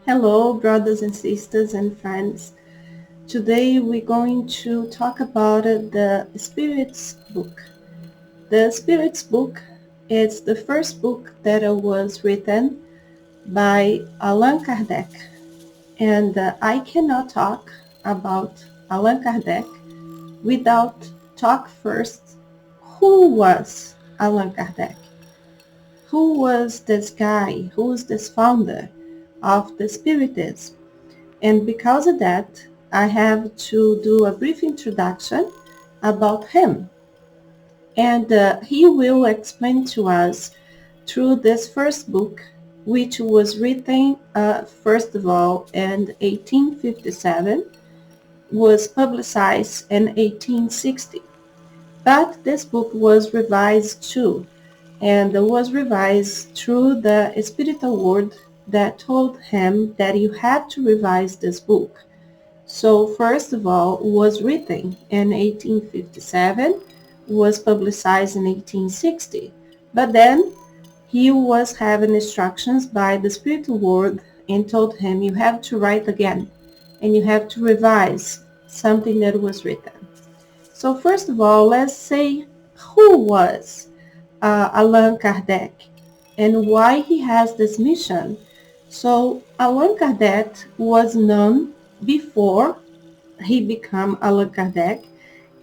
Hello, brothers and sisters and friends. Today we're going to talk about the Spirits book. The Spirits book is the first book that was written by Allan Kardec. And I cannot talk about Allan Kardec without talk first who was Allan Kardec? Who was this guy? Who is this founder of the Spiritism? And because of that, I have to do a brief introduction about him. And he will explain to us through this first book, which was written, first of all, in 1857, was publicized in 1860. But this book was revised too, and was revised through the spiritual world that told him that you had to revise this book. So first of all, was written in 1857, was publicized in 1860, but then he was having instructions by the spiritual world and told him you have to write again and you have to revise something that was written. So first of all, let's say who was Allan Kardec and why he has this mission. So Allan Kardec was known before he became Allan Kardec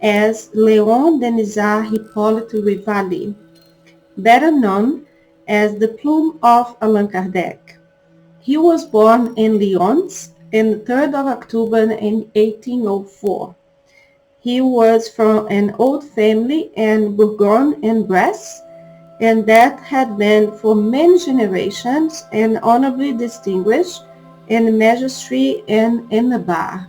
as Léon Denisard Hippolyte Rivalis, better known as the Plume of Allan Kardec. He was born in Lyons on the 3rd of October in 1804. He was from an old family in Bourgogne and Bresse, and that had been for many generations and honorably distinguished in magistracy and in the bar.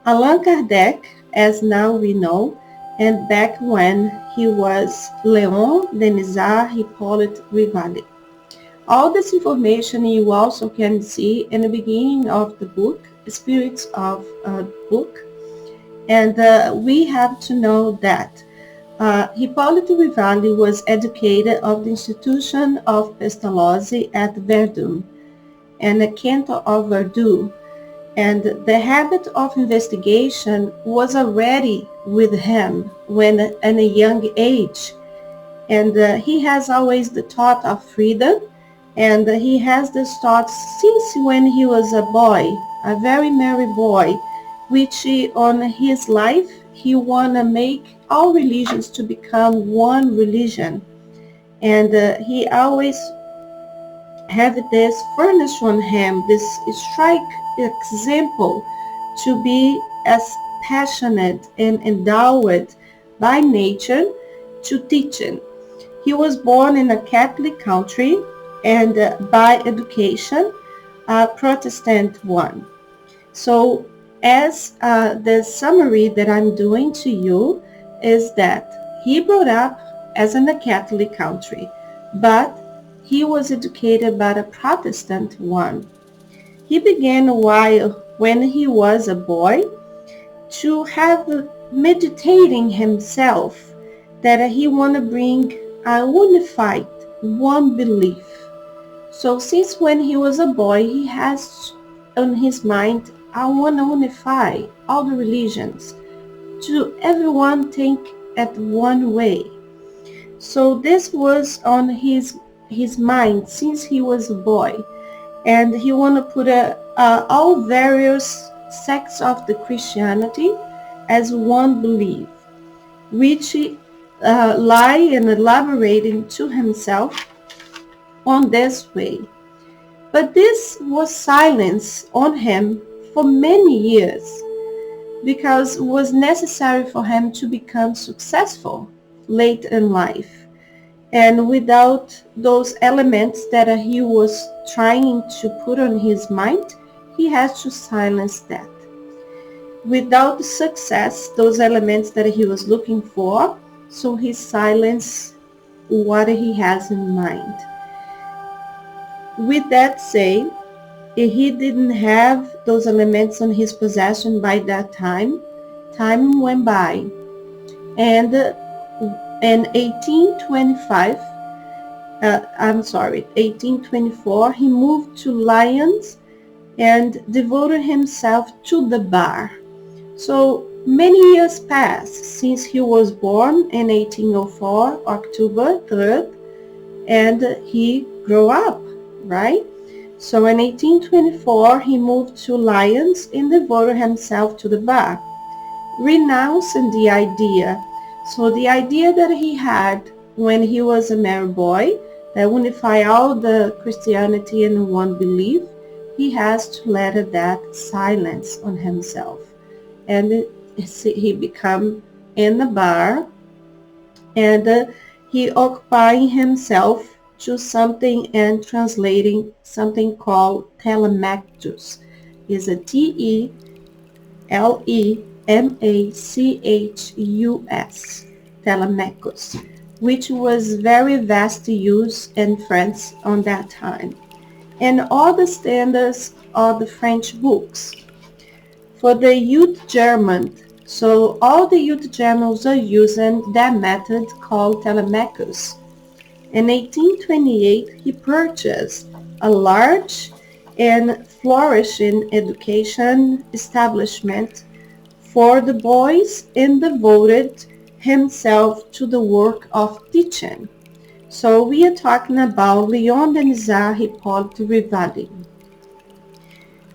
Allan Kardec, as now we know, and back when he was Léon Denisard Hippolyte Rivalis. All this information you also can see in the beginning of the book, Spirits of book, and we have to know that Hippolyte Rivalis was educated of the institution of Pestalozzi at Verdun and the canton of Verdun, and the habit of investigation was already with him when at a young age, and he has always the thought of freedom, and he has this thought since when he was a boy, a very merry boy, which on his life he want to make all religions to become one religion. And he always have this furnish on him, this strike example to be as passionate and endowed by nature to teaching. He was born in a Catholic country and by education, a Protestant one. So as the summary that I'm doing to you is that he brought up as in a Catholic country, but he was educated by a Protestant one. He began when he was a boy to have meditating himself that he want to bring a unified one belief. So since when he was a boy, he has on his mind, I want to unify all the religions to everyone think at one way. So this was on his mind since he was a boy, and he want to put all various sects of the Christianity as one belief, which lie and elaborating to himself on this way. But this was silence on him for many years because it was necessary for him to become successful late in life. And without those elements that he was trying to put on his mind, he has to silence that. Without the success, those elements that he was looking for, so he silenced what he has in mind. With that said, he didn't have those elements in his possession by that time. Time went by, and in 1825, 1824, he moved to Lyons and devoted himself to the bar. So many years passed since he was born in 1804, October 3rd, and he grew up, right? So in 1824, he moved to Lyons and devoted himself to the bar, renouncing the idea. So the idea that he had when he was a mere boy, that unify all the Christianity in one belief, he has to let that silence on himself. And he become in the bar, and he occupying himself to something and translating something called telemachus. Is a Telemachus, telemachus, which was very vast use in France on that time, and all the standards of the French books for the youth German. So all the youth Germans are using that method called telemachus. In 1828, he purchased a large and flourishing education establishment for the boys and devoted himself to the work of teaching. So we are talking about Léon Denisard Hippolyte Rivalis.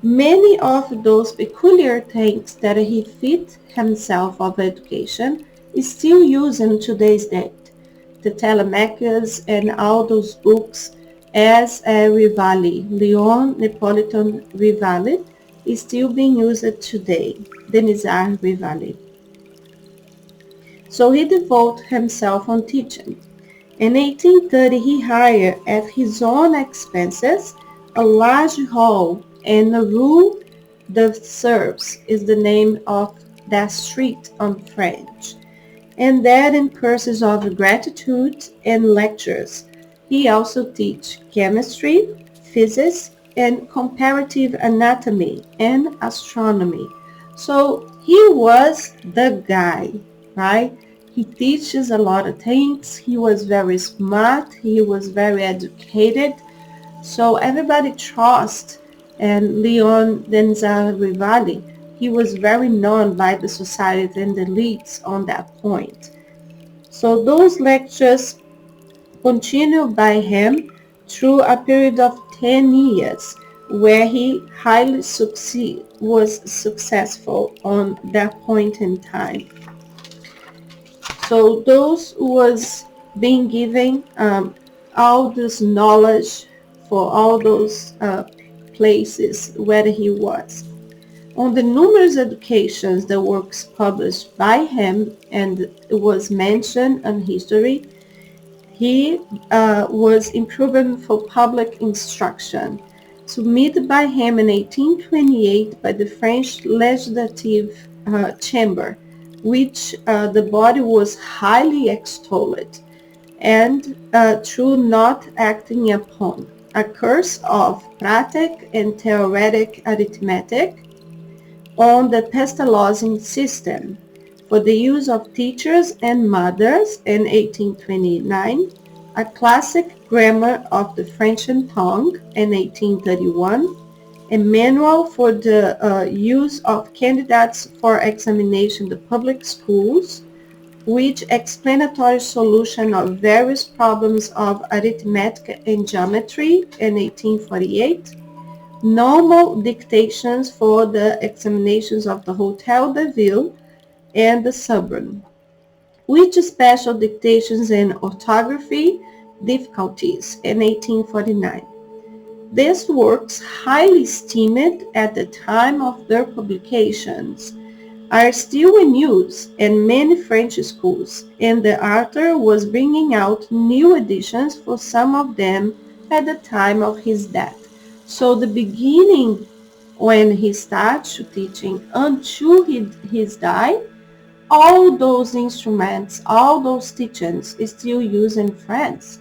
Many of those peculiar things that he fit himself of education is still used in today's date. The Telemachus and all those books as a Rivalis, Léon Napolitan Rivalis, is still being used today, Denisard Rivalis. So he devoted himself on teaching. In 1830, he hired at his own expenses a large hall in the Rue de Serves is the name of that street on French, and that in courses of gratitude and lectures. He also teach chemistry, physics, and comparative anatomy and astronomy. So he was the guy, right? He teaches a lot of things. He was very smart. He was very educated. So everybody trusts and Léon Denisard Rivalis. He was very known by the society and the elites on that point. So those lectures continued by him through a period of 10 years where he was successful on that point in time. So those was being given all this knowledge for all those places where he was. On the numerous educations, the works published by him and it was mentioned in history, he was improving for public instruction, submitted by him in 1828 by the French Legislative Chamber, which the body was highly extolled, and through not acting upon a course of practic and theoretic arithmetic on the pestalozzi system for the use of teachers and mothers in 1829, a classic grammar of the French tongue in 1831, a manual for the use of candidates for examination in the public schools, which explanatory solution of various problems of arithmetic and geometry in 1848, normal dictations for the examinations of the Hotel de Ville and the Sorbonne, which special dictations in orthography difficulties in 1849. These works, highly esteemed at the time of their publications, are still in use in many French schools, and the author was bringing out new editions for some of them at the time of his death. So the beginning, when he started teaching until his death, all those instruments, all those teachings is still used in France.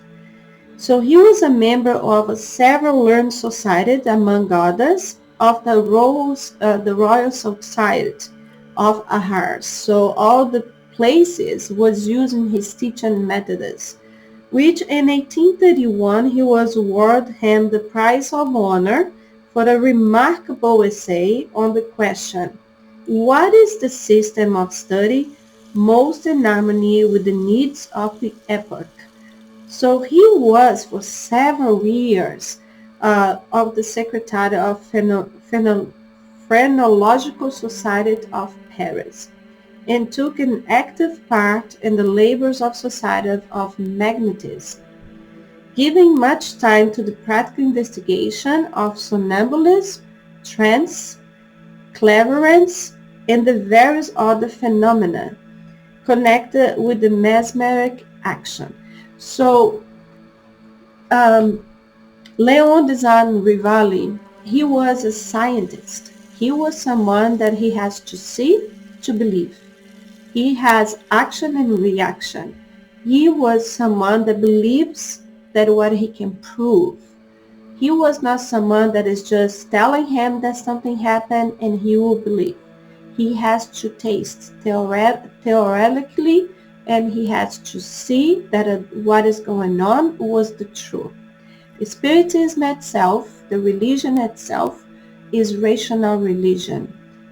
So he was a member of several learned societies, among others, of the Royal Society of Arts. So all the places was using his teaching methods, which in 1831 he was awarded him the Prize of Honor for a remarkable essay on the question, what is the system of study most in harmony with the needs of the epoch? So he was for several years of the Secretary of Phrenological Society of Paris, and took an active part in the labors of Society of Magnetism, giving much time to the practical investigation of somnambulism, trance, clairvoyance, and the various other phenomena connected with the mesmeric action. So, Leon Design Rivali, he was a scientist. He was someone that he has to see to believe. He has action and reaction. He was someone that believes that what he can prove. He was not someone that is just telling him that something happened and he will believe. He has to taste theoretically, and he has to see that what is going on was the truth. Spiritism itself, the religion itself, is rational religion.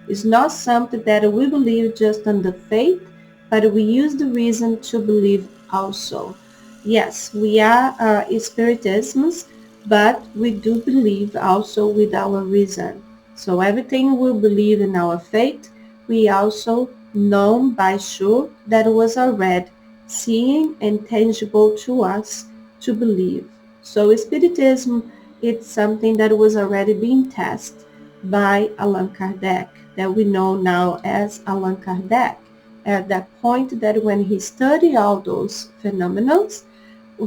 It's not something that we believe just on the faith, but we use the reason to believe also. Yes, we are Spiritisms, but we do believe also with our reason. So everything we believe in our faith, we also know by sure that was already seeing and tangible to us to believe. So Spiritism, it's something that was already being tested by Allan Kardec, that we know now as Allan Kardec. At that point that when he studied all those phenomena,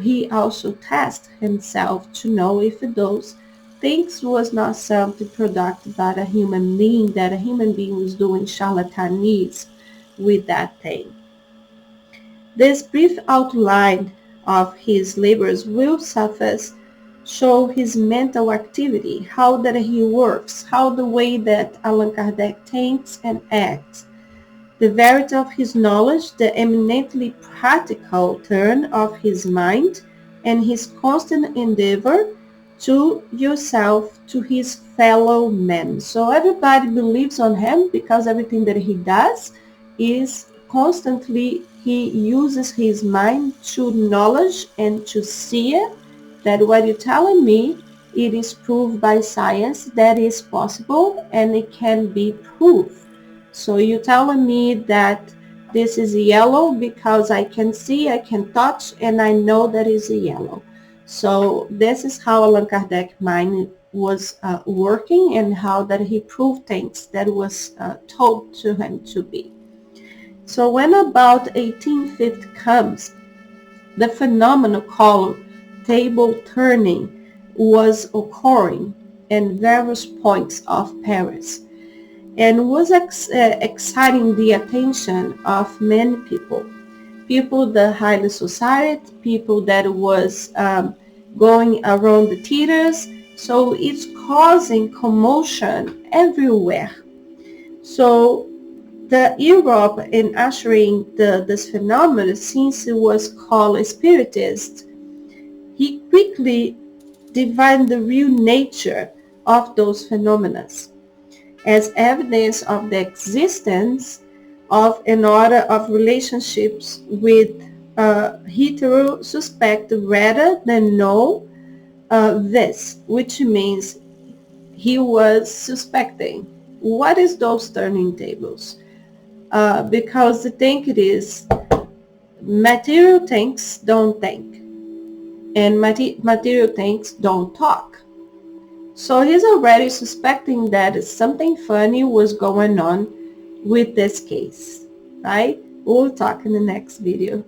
he also tested himself to know if those things was not something produced by a human being, that a human being was doing charlatanism with that thing. This brief outline of his labors will suffice show his mental activity, how that he works, how the way that Allan Kardec thinks and acts, the verity of his knowledge, the eminently practical turn of his mind, and his constant endeavor to yourself, to his fellow men. So everybody believes on him because everything that he does is constantly, he uses his mind to knowledge and to see it, that what you're telling me, it is proved by science that is possible and it can be proved. So you're telling me that this is yellow because I can see, I can touch, and I know that is a yellow. So this is how Allan Kardec mind was working, and how that he proved things that was told to him to be. So when about 1850 comes, the phenomenon called table turning was occurring in various points of Paris, and was exciting the attention of many people the high society, people that was going around the theaters. So it's causing commotion everywhere. So the Europe in ushering this phenomenon, since it was called a spiritist, he quickly divined the real nature of those phenomena as evidence of the existence of an order of relationships with hetero suspect rather than know this, which means he was suspecting. What is those turning tables? Because the thing it is, material things don't think, and material things don't talk. So he's already suspecting that something funny was going on with this case, right? We'll talk in the next video.